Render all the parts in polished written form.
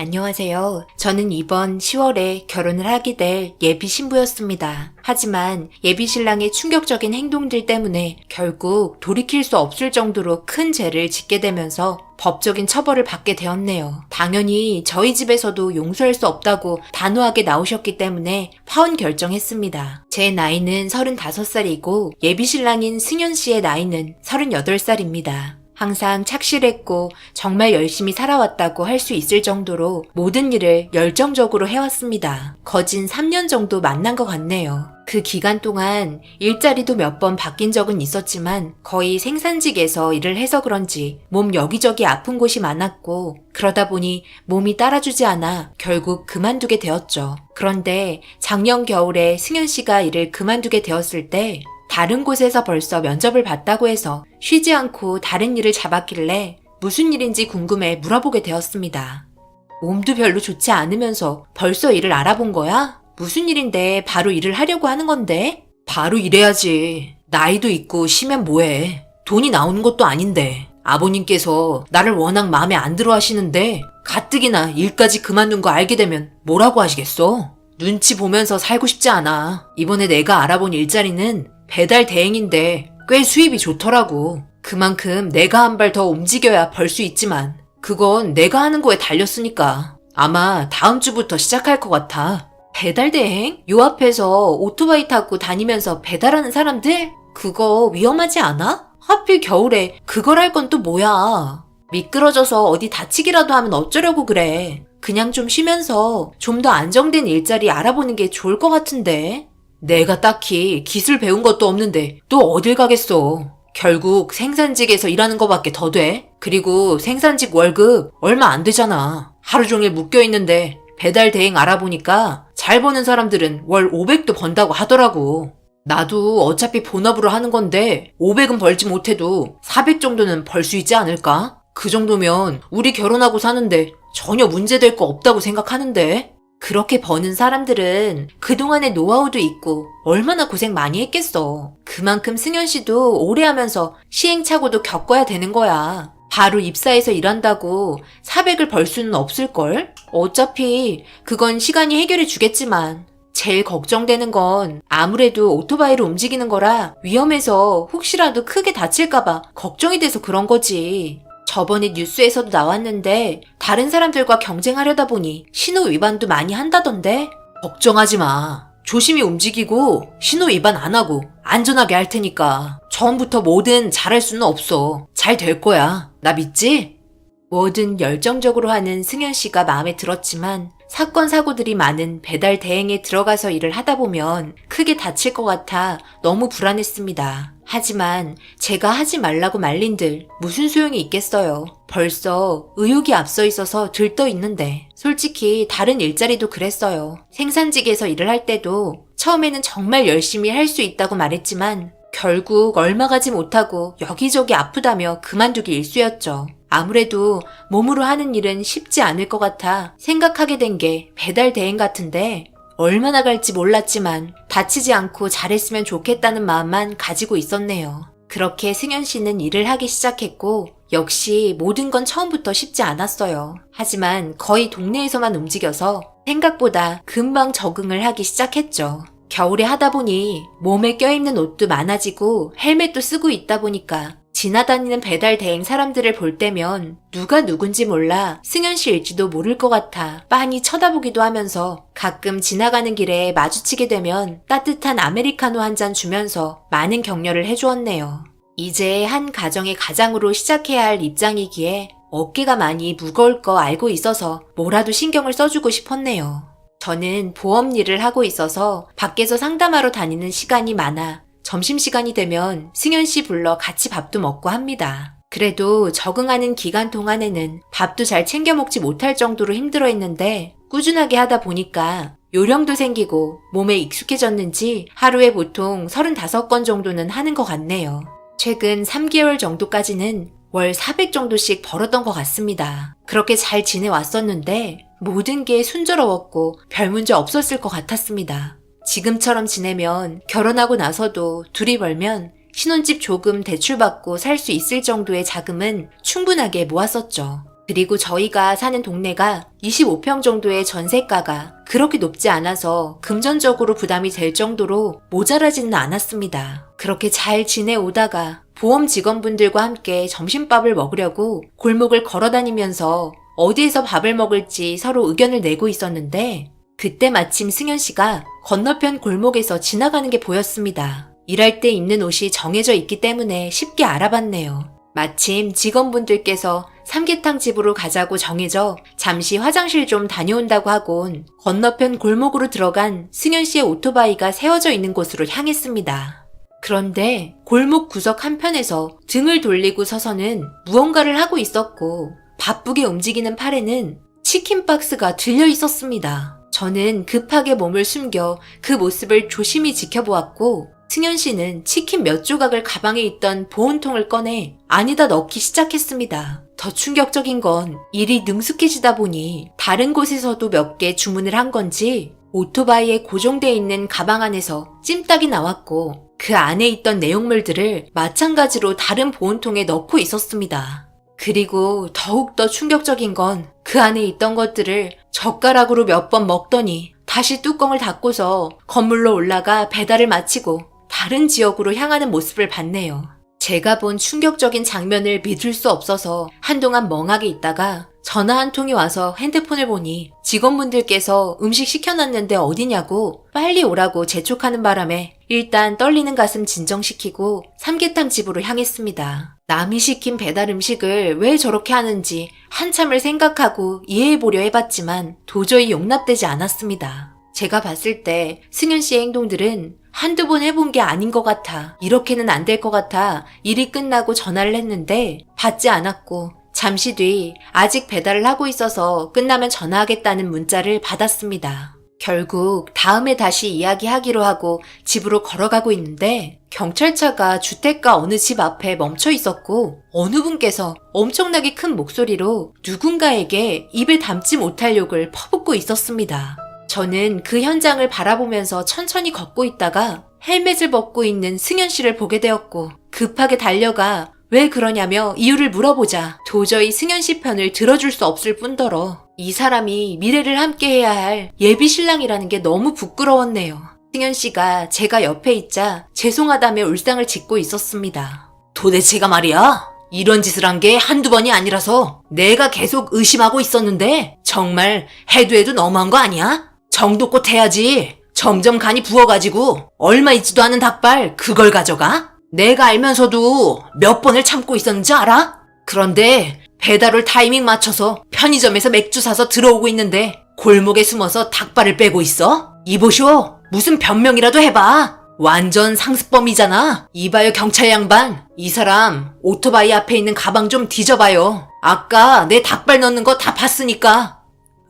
안녕하세요. 저는 이번 10월에 결혼을 하게 될 예비 신부였습니다. 하지만 예비 신랑의 충격적인 행동들 때문에 결국 돌이킬 수 없을 정도로 큰 죄를 짓게 되면서 법적인 처벌을 받게 되었네요. 당연히 저희 집에서도 용서할 수 없다고 단호하게 나오셨기 때문에 파혼 결정했습니다. 제 나이는 35살이고 예비 신랑인 승현 씨의 나이는 38살입니다. 항상 착실했고 정말 열심히 살아왔다고 할 수 있을 정도로 모든 일을 열정적으로 해왔습니다. 거진 3년 정도 만난 것 같네요. 그 기간 동안 일자리도 몇 번 바뀐 적은 있었지만 거의 생산직에서 일을 해서 그런지 몸 여기저기 아픈 곳이 많았고 그러다 보니 몸이 따라주지 않아 결국 그만두게 되었죠. 그런데 작년 겨울에 승현 씨가 일을 그만두게 되었을 때 다른 곳에서 벌써 면접을 봤다고 해서 쉬지 않고 다른 일을 잡았길래 무슨 일인지 궁금해 물어보게 되었습니다. 몸도 별로 좋지 않으면서 벌써 일을 알아본 거야? 무슨 일인데 바로 일을 하려고 하는 건데? 바로 일해야지. 나이도 있고 쉬면 뭐해. 돈이 나오는 것도 아닌데. 아버님께서 나를 워낙 마음에 안 들어 하시는데 가뜩이나 일까지 그만둔 거 알게 되면 뭐라고 하시겠어? 눈치 보면서 살고 싶지 않아. 이번에 내가 알아본 일자리는 배달 대행인데 꽤 수입이 좋더라고. 그만큼 내가 한 발 더 움직여야 벌 수 있지만 그건 내가 하는 거에 달렸으니까 아마 다음 주부터 시작할 것 같아. 배달 대행? 요 앞에서 오토바이 타고 다니면서 배달하는 사람들? 그거 위험하지 않아? 하필 겨울에 그걸 할 건 또 뭐야. 미끄러져서 어디 다치기라도 하면 어쩌려고 그래. 그냥 좀 쉬면서 좀 더 안정된 일자리 알아보는 게 좋을 것 같은데. 내가 딱히 기술 배운 것도 없는데 또 어딜 가겠어. 결국 생산직에서 일하는 거밖에 더 돼. 그리고 생산직 월급 얼마 안 되잖아. 하루 종일 묶여있는데 배달 대행 알아보니까 잘 버는 사람들은 월 500도 번다고 하더라고. 나도 어차피 본업으로 하는 건데 500은 벌지 못해도 400 정도는 벌 수 있지 않을까? 그 정도면 우리 결혼하고 사는데 전혀 문제될 거 없다고 생각하는데. 그렇게 버는 사람들은 그동안의 노하우도 있고 얼마나 고생 많이 했겠어. 그만큼 승현 씨도 오래 하면서 시행착오도 겪어야 되는 거야. 바로 입사해서 일한다고 400을 벌 수는 없을걸? 어차피 그건 시간이 해결해 주겠지만 제일 걱정되는 건 아무래도 오토바이로 움직이는 거라 위험해서 혹시라도 크게 다칠까봐 걱정이 돼서 그런 거지. 저번에 뉴스에서도 나왔는데 다른 사람들과 경쟁하려다 보니 신호 위반도 많이 한다던데? 걱정하지 마. 조심히 움직이고 신호 위반 안 하고 안전하게 할 테니까 처음부터 뭐든 잘할 수는 없어. 잘 될 거야. 나 믿지? 뭐든 열정적으로 하는 승현 씨가 마음에 들었지만 사건 사고들이 많은 배달 대행에 들어가서 일을 하다 보면 크게 다칠 것 같아 너무 불안했습니다. 하지만 제가 하지 말라고 말린들 무슨 소용이 있겠어요. 벌써 의욕이 앞서 있어서 들떠 있는데 솔직히 다른 일자리도 그랬어요. 생산직에서 일을 할 때도 처음에는 정말 열심히 할 수 있다고 말했지만 결국 얼마 가지 못하고 여기저기 아프다며 그만두기 일쑤였죠. 아무래도 몸으로 하는 일은 쉽지 않을 것 같아 생각하게 된 게 배달 대행 같은데 얼마나 갈지 몰랐지만 다치지 않고 잘했으면 좋겠다는 마음만 가지고 있었네요. 그렇게 승현 씨는 일을 하기 시작했고 역시 모든 건 처음부터 쉽지 않았어요. 하지만 거의 동네에서만 움직여서 생각보다 금방 적응을 하기 시작했죠. 겨울에 하다 보니 몸에 껴입는 옷도 많아지고 헬멧도 쓰고 있다 보니까 지나다니는 배달 대행 사람들을 볼 때면 누가 누군지 몰라 승현 씨일지도 모를 것 같아 빤히 쳐다보기도 하면서 가끔 지나가는 길에 마주치게 되면 따뜻한 아메리카노 한 잔 주면서 많은 격려를 해주었네요. 이제 한 가정의 가장으로 시작해야 할 입장이기에 어깨가 많이 무거울 거 알고 있어서 뭐라도 신경을 써주고 싶었네요. 저는 보험 일을 하고 있어서 밖에서 상담하러 다니는 시간이 많아 점심시간이 되면 승현 씨 불러 같이 밥도 먹고 합니다. 그래도 적응하는 기간 동안에는 밥도 잘 챙겨 먹지 못할 정도로 힘들어했는데 꾸준하게 하다 보니까 요령도 생기고 몸에 익숙해졌는지 하루에 보통 35건 정도는 하는 것 같네요. 최근 3개월 정도까지는 월 400 정도씩 벌었던 것 같습니다. 그렇게 잘 지내왔었는데 모든 게 순조로웠고 별 문제 없었을 것 같았습니다. 지금처럼 지내면 결혼하고 나서도 둘이 벌면 신혼집 조금 대출받고 살 수 있을 정도의 자금은 충분하게 모았었죠. 그리고 저희가 사는 동네가 25평 정도의 전세가가 그렇게 높지 않아서 금전적으로 부담이 될 정도로 모자라지는 않았습니다. 그렇게 잘 지내오다가 보험 직원분들과 함께 점심밥을 먹으려고 골목을 걸어다니면서 어디에서 밥을 먹을지 서로 의견을 내고 있었는데 그때 마침 승현 씨가 건너편 골목에서 지나가는 게 보였습니다. 일할 때 입는 옷이 정해져 있기 때문에 쉽게 알아봤네요. 마침 직원분들께서 삼계탕 집으로 가자고 정해져 잠시 화장실 좀 다녀온다고 하곤 건너편 골목으로 들어간 승현 씨의 오토바이가 세워져 있는 곳으로 향했습니다. 그런데 골목 구석 한편에서 등을 돌리고 서서는 무언가를 하고 있었고 바쁘게 움직이는 팔에는 치킨 박스가 들려 있었습니다. 저는 급하게 몸을 숨겨 그 모습을 조심히 지켜보았고 승현 씨는 치킨 몇 조각을 가방에 있던 보온통을 꺼내 안에다 넣기 시작했습니다. 더 충격적인 건 일이 능숙해지다 보니 다른 곳에서도 몇 개 주문을 한 건지 오토바이에 고정되어 있는 가방 안에서 찜닭이 나왔고 그 안에 있던 내용물들을 마찬가지로 다른 보온통에 넣고 있었습니다. 그리고 더욱더 충격적인 건 그 안에 있던 것들을 젓가락으로 몇 번 먹더니 다시 뚜껑을 닫고서 건물로 올라가 배달을 마치고 다른 지역으로 향하는 모습을 봤네요. 제가 본 충격적인 장면을 믿을 수 없어서 한동안 멍하게 있다가 전화 한 통이 와서 핸드폰을 보니 직원분들께서 음식 시켜놨는데 어디냐고 빨리 오라고 재촉하는 바람에 일단 떨리는 가슴 진정시키고 삼계탕 집으로 향했습니다. 남이 시킨 배달 음식을 왜 저렇게 하는지 한참을 생각하고 이해해보려 해봤지만 도저히 용납되지 않았습니다. 제가 봤을 때 승현 씨의 행동들은 한두 번 해본 게 아닌 것 같아 이렇게는 안 될 것 같아 일이 끝나고 전화를 했는데 받지 않았고 잠시 뒤 아직 배달을 하고 있어서 끝나면 전화하겠다는 문자를 받았습니다. 결국 다음에 다시 이야기하기로 하고 집으로 걸어가고 있는데 경찰차가 주택가 어느 집 앞에 멈춰 있었고 어느 분께서 엄청나게 큰 목소리로 누군가에게 입에 담지 못할 욕을 퍼붓고 있었습니다. 저는 그 현장을 바라보면서 천천히 걷고 있다가 헬멧을 벗고 있는 승현 씨를 보게 되었고 급하게 달려가 왜 그러냐며 이유를 물어보자 도저히 승현 씨 편을 들어줄 수 없을 뿐더러 이 사람이 미래를 함께해야 할 예비 신랑이라는 게 너무 부끄러웠네요. 승현 씨가 제가 옆에 있자 죄송하다며 울상을 짓고 있었습니다. 도대체가 말이야? 이런 짓을 한 게 한두 번이 아니라서 내가 계속 의심하고 있었는데 정말 해도 너무한 거 아니야? 정도껏 해야지. 점점 간이 부어가지고 얼마 있지도 않은 닭발 그걸 가져가? 내가 알면서도 몇 번을 참고 있었는지 알아? 그런데 배달올 타이밍 맞춰서 편의점에서 맥주 사서 들어오고 있는데 골목에 숨어서 닭발을 빼고 있어? 이보쇼, 무슨 변명이라도 해봐. 완전 상습범이잖아. 이봐요 경찰 양반, 이 사람 오토바이 앞에 있는 가방 좀 뒤져봐요. 아까 내 닭발 넣는 거 다 봤으니까.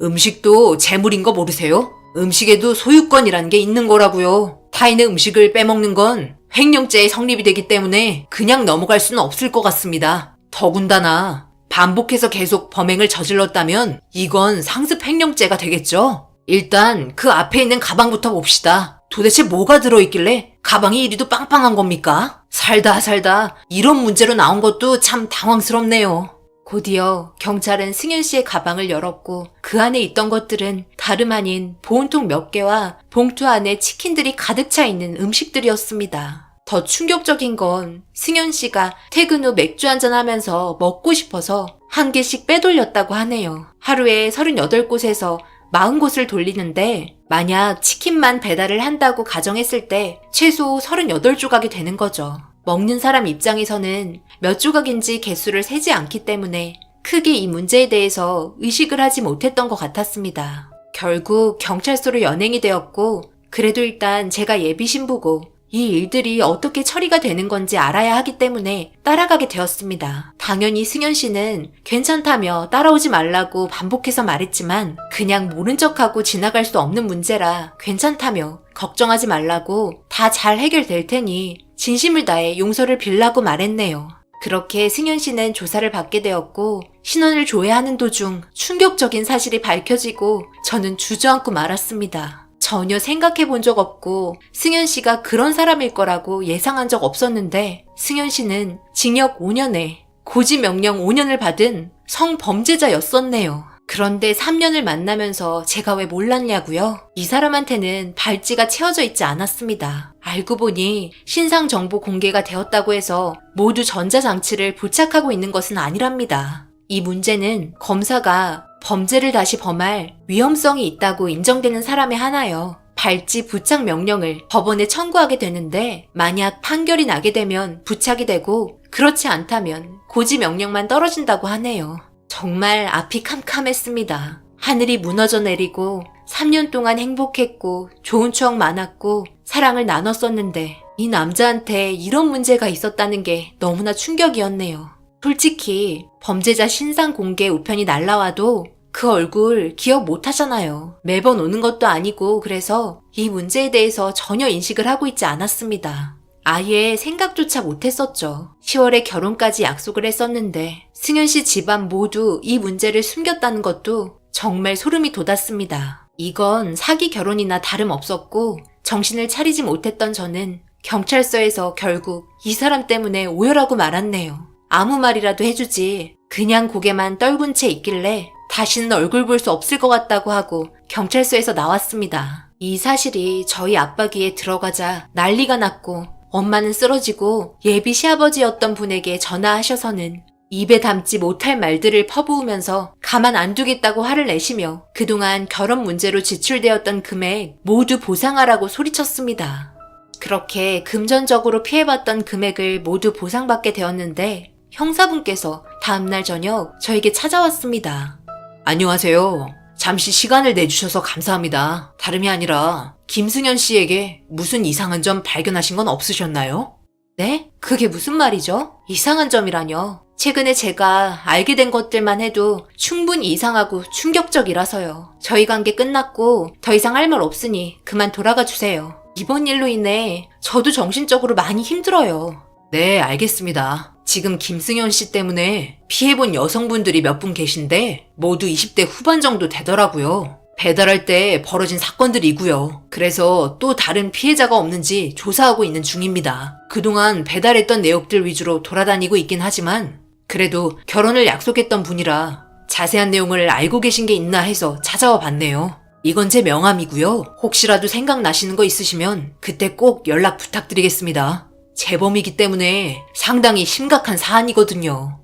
음식도 재물인 거 모르세요? 음식에도 소유권이라는 게 있는 거라고요. 타인의 음식을 빼먹는 건 횡령죄의 성립이 되기 때문에 그냥 넘어갈 수는 없을 것 같습니다. 더군다나 반복해서 계속 범행을 저질렀다면 이건 상습 횡령죄가 되겠죠? 일단 그 앞에 있는 가방부터 봅시다. 도대체 뭐가 들어있길래 가방이 이리도 빵빵한 겁니까? 살다 이런 문제로 나온 것도 참 당황스럽네요. 곧이어 경찰은 승현 씨의 가방을 열었고 그 안에 있던 것들은 다름 아닌 보온통 몇 개와 봉투 안에 치킨들이 가득 차 있는 음식들이었습니다. 더 충격적인 건 승현 씨가 퇴근 후 맥주 한잔 하면서 먹고 싶어서 한 개씩 빼돌렸다고 하네요. 하루에 38곳에서 40곳을 돌리는데 만약 치킨만 배달을 한다고 가정했을 때 최소 38조각이 되는 거죠. 먹는 사람 입장에서는 몇 조각인지 개수를 세지 않기 때문에 크게 이 문제에 대해서 의식을 하지 못했던 것 같았습니다. 결국 경찰서로 연행이 되었고 그래도 일단 제가 예비 신부고 이 일들이 어떻게 처리가 되는 건지 알아야 하기 때문에 따라가게 되었습니다. 당연히 승현 씨는 괜찮다며 따라오지 말라고 반복해서 말했지만 그냥 모른 척하고 지나갈 수 없는 문제라 괜찮다며 걱정하지 말라고 다 잘 해결될 테니 진심을 다해 용서를 빌라고 말했네요. 그렇게 승현 씨는 조사를 받게 되었고 신원을 조회하는 도중 충격적인 사실이 밝혀지고 저는 주저앉고 말았습니다. 전혀 생각해 본 적 없고 승현 씨가 그런 사람일 거라고 예상한 적 없었는데 승현 씨는 징역 5년에 고지 명령 5년을 받은 성범죄자였었네요. 그런데 3년을 만나면서 제가 왜 몰랐냐고요? 이 사람한테는 발찌가 채워져 있지 않았습니다. 알고 보니 신상 정보 공개가 되었다고 해서 모두 전자장치를 부착하고 있는 것은 아니랍니다. 이 문제는 검사가 범죄를 다시 범할 위험성이 있다고 인정되는 사람의 하나요. 발찌 부착 명령을 법원에 청구하게 되는데 만약 판결이 나게 되면 부착이 되고 그렇지 않다면 고지 명령만 떨어진다고 하네요. 정말 앞이 캄캄했습니다. 하늘이 무너져 내리고 3년 동안 행복했고 좋은 추억 많았고 사랑을 나눴었는데 이 남자한테 이런 문제가 있었다는 게 너무나 충격이었네요. 솔직히 범죄자 신상 공개 우편이 날라와도 그 얼굴 기억 못 하잖아요. 매번 오는 것도 아니고 그래서 이 문제에 대해서 전혀 인식을 하고 있지 않았습니다. 아예 생각조차 못했었죠. 10월에 결혼까지 약속을 했었는데 승현 씨 집안 모두 이 문제를 숨겼다는 것도 정말 소름이 돋았습니다. 이건 사기 결혼이나 다름없었고 정신을 차리지 못했던 저는 경찰서에서 결국 이 사람 때문에 오열하고 말았네요. 아무 말이라도 해주지 그냥 고개만 떨군 채 있길래 다시는 얼굴 볼 수 없을 것 같다고 하고 경찰서에서 나왔습니다. 이 사실이 저희 아빠 귀에 들어가자 난리가 났고 엄마는 쓰러지고 예비 시아버지였던 분에게 전화하셔서는 입에 담지 못할 말들을 퍼부으면서 가만 안 두겠다고 화를 내시며 그동안 결혼 문제로 지출되었던 금액 모두 보상하라고 소리쳤습니다. 그렇게 금전적으로 피해봤던 금액을 모두 보상받게 되었는데 형사분께서 다음날 저녁 저에게 찾아왔습니다. 안녕하세요. 잠시 시간을 내주셔서 감사합니다. 다름이 아니라 김승현 씨에게 무슨 이상한 점 발견하신 건 없으셨나요? 네? 그게 무슨 말이죠? 이상한 점이라뇨. 최근에 제가 알게 된 것들만 해도 충분히 이상하고 충격적이라서요. 저희 관계 끝났고 더 이상 할 말 없으니 그만 돌아가 주세요. 이번 일로 인해 저도 정신적으로 많이 힘들어요. 네, 알겠습니다. 지금 김승현 씨 때문에 피해본 여성분들이 몇 분 계신데 모두 20대 후반 정도 되더라고요. 배달할 때 벌어진 사건들이고요. 그래서 또 다른 피해자가 없는지 조사하고 있는 중입니다. 그동안 배달했던 내역들 위주로 돌아다니고 있긴 하지만 그래도 결혼을 약속했던 분이라 자세한 내용을 알고 계신 게 있나 해서 찾아와 봤네요. 이건 제 명함이고요. 혹시라도 생각나시는 거 있으시면 그때 꼭 연락 부탁드리겠습니다. 재범이기 때문에 상당히 심각한 사안이거든요.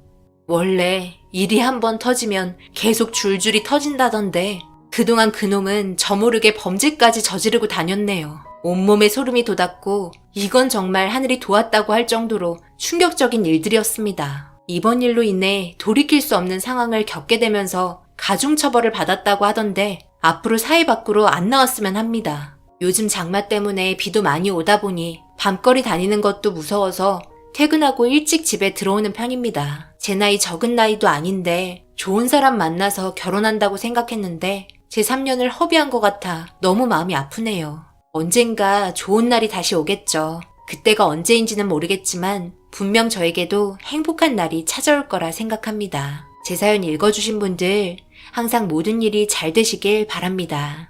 원래 일이 한번 터지면 계속 줄줄이 터진다던데 그동안 그놈은 저 모르게 범죄까지 저지르고 다녔네요. 온몸에 소름이 돋았고 이건 정말 하늘이 도왔다고 할 정도로 충격적인 일들이었습니다. 이번 일로 인해 돌이킬 수 없는 상황을 겪게 되면서 가중처벌을 받았다고 하던데 앞으로 사회 밖으로 안 나왔으면 합니다. 요즘 장마 때문에 비도 많이 오다 보니 밤거리 다니는 것도 무서워서 퇴근하고 일찍 집에 들어오는 편입니다. 제 나이 적은 나이도 아닌데 좋은 사람 만나서 결혼한다고 생각했는데 제 3년을 허비한 것 같아 너무 마음이 아프네요. 언젠가 좋은 날이 다시 오겠죠. 그때가 언제인지는 모르겠지만 분명 저에게도 행복한 날이 찾아올 거라 생각합니다. 제 사연 읽어주신 분들 항상 모든 일이 잘 되시길 바랍니다.